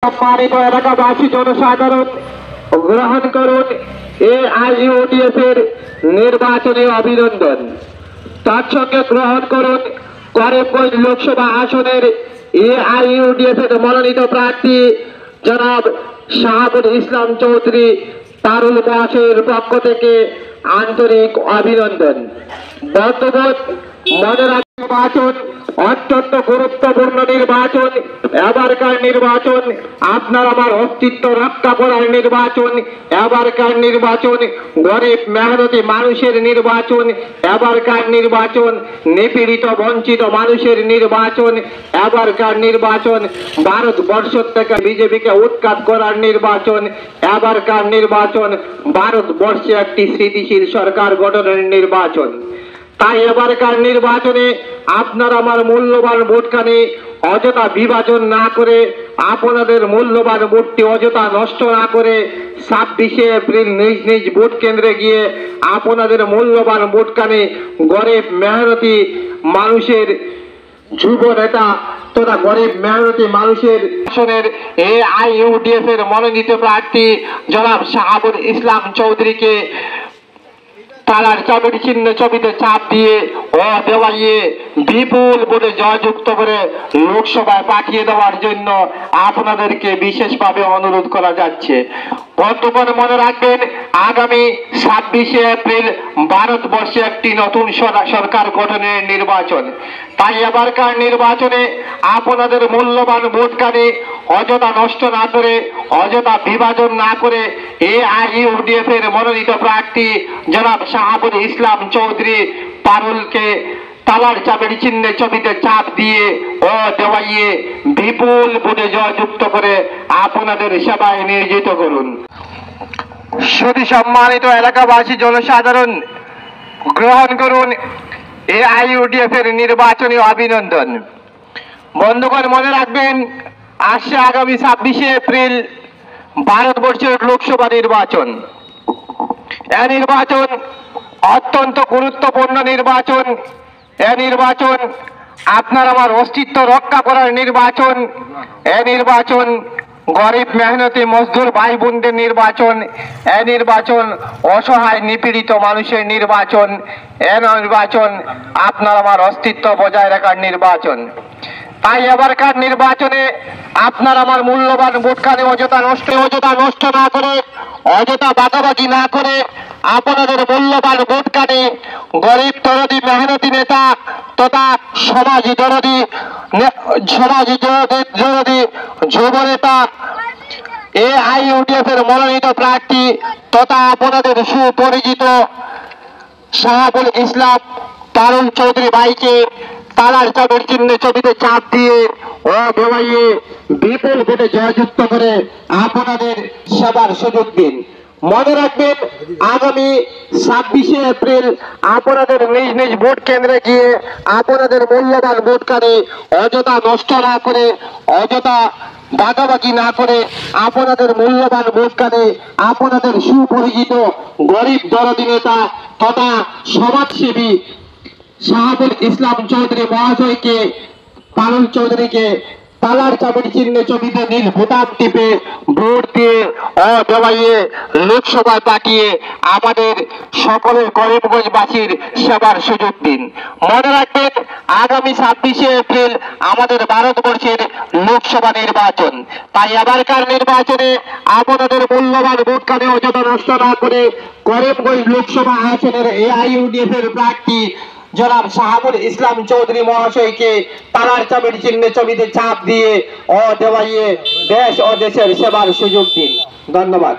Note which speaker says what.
Speaker 1: সম্মানিত এলাকাবাসী জনসাধারণ গ্রহণ করুন AIUDF এর নির্বাচনী অভিনন্দন। তার সঙ্গে গ্রহণ করুন করিমগঞ্জ লোকসভা আসনের AIUDF এর মনোনীত প্রার্থী জনাব শাহাবুল ইসলাম চৌধুরী পারুল মহাশয়ের পক্ষ থেকে আন্তরিক অভিনন্দন। বন্ধুগণ, মনে রাখবেন, নির্বাচন অত্যন্ত গুরুত্বপূর্ণ নির্বাচন। এবারকার নির্বাচন আপনার আমার অস্তিত্ব রক্ষা করার নির্বাচন। এবারকার নির্বাচন গরিব মেহনতি মানুষের নির্বাচন। এবারকার নির্বাচন নিপীড়িত বঞ্চিত মানুষের নির্বাচন। এবারকার নির্বাচন ভারতবর্ষ থেকে বিজেপিকে উৎখাত করার নির্বাচন। এবারকার নির্বাচন ভারতবর্ষে একটি স্থিতিশীল সরকার গঠনের নির্বাচন। তাই এবারকার নির্বাচনে আপনার আমার মূল্যবান ভোটখানি অযথা বিভাজন না করে, আপনাদের মূল্যবান ভোটটি অযথা নষ্ট না করে 26শে এপ্রিল নিজ নিজ ভোট কেন্দ্রে গিয়ে আপনাদের মূল্যবান ভোটখানি গরিব মেহনতি মানুষের যুব নেতা তথা গরিব মেহনতি মানুষের আসনের AIUDF এর মনোনীত প্রার্থী জনাব শাহাবুল ইসলাম চৌধুরীকে তালার চাবির চিহ্ন ছবিতে চাপ দিয়ে ও দেওয়াইয়ে বিপুল ভোটে জয়যুক্ত করে লোকসভায় পাঠিয়ে দেওয়ার জন্য আপনাদেরকে বিশেষভাবে অনুরোধ করা যাচ্ছে। বন্ধুগণ, মনে রাখবেন, আগামী 26শে এপ্রিল ভারতবর্ষে একটি নতুন সরকার গঠনের নির্বাচন। তাই এবারকার নির্বাচনে আপনাদের মূল্যবান ভোটখানি অযথা নষ্ট না করে, অযথা বিভাজন না করে AIUDF এর মনোনীত প্রার্থী জনাব শাহাবুল ইসলাম চৌধুরী পারুলকে তালার চাবির চিহ্নে ছবিতে চাপ দিয়ে ও দেওয়াইয়ে বিপুল ভোটে জয়যুক্ত করে আপনাদের সেবায় নিয়োজিত করুন। শুধু সম্মানিত এলাকাবাসী জনসাধারণ গ্রহণ করুন AIUDF এর নির্বাচনী অভিনন্দন। বন্ধুগণ, মনে রাখবেন, আসছে আগামী 26শে এপ্রিল ভারতবর্ষের লোকসভা নির্বাচন। এই নির্বাচন অত্যন্ত গুরুত্বপূর্ণ নির্বাচন। এই নির্বাচন আপনার আমার অস্তিত্ব রক্ষা করার নির্বাচন। এই নির্বাচন গরিব মেহনতি মজদুর ভাই বোনদের নির্বাচন। এই নির্বাচন অসহায় নিপীড়িত মানুষের নির্বাচন। এই নির্বাচন আপনার আমার অস্তিত্ব বজায় রাখার নির্বাচন। তাই এবারকার নির্বাচনে আপনার আমার মূল্যবান ভোটখানি অযথা নষ্ট না করে, অযথা বাগাবাগি না করে আপনাদের মূল্যবান ভোটখানি গরিব দরদি মেহনতি নেতা তথা সমাজী দরদি যুব নেতা AIUDF এর মনোনীত প্রার্থী তথা আপনাদের সুপরিচিত শাহাবুল ইসলাম পারুল চৌধুরী ভাইকে তালার চাবির চিহ্নে ছবিতে চাপ দিয়ে ও দেওয়াইয়ে বিপুল ভোটে জয়যুক্ত করে আপনাদের সেবার সুযোগ দিন। মনে রাখবেন, আগামী 26শে এপ্রিল আপনাদের নিজ নিজ ভোট কেন্দ্রে গিয়ে আপনাদের মূল্যবান ভোটখানি অযথা নষ্ট না করে, অযথা ভাগাভাগি না করে আপনাদের মূল্যবান ভোটখানি আপনাদের সুপরিচিত গরিব দরদি নেতা তথা সমাজসেবী শাহাবুল ইসলাম চৌধুরী মহাশয়কে পারুল চৌধুরীকে তালার চাবির চিহ্নে ছবিতে নীল বোতাম টিপে ভোট দিয়ে ও দেওয়াইয়ে লোকসভায় পাঠিয়ে আমাদের সকলের করিমগঞ্জবাসীর সেবার সুযোগ দিন। মনে রাখবেন, আগামী 26শে এপ্রিল আমাদের ভারতবর্ষের লোকসভা নির্বাচন। তাই এবারকার নির্বাচনে আপনাদের মূল্যবান ভোটখানি অযথা নষ্ট না করে করিমগঞ্জ লোকসভা আসনের AIUDF এর প্রার্থী জনাব শাহাবুল ইসলাম চৌধুরী মহাশয়কে তালার চাবির চিহ্নে ছবিতে চাপ দিয়ে ও দেওয়াইয়ে দেশ ও দেশের সেবার সুযোগ দিন। ধন্যবাদ।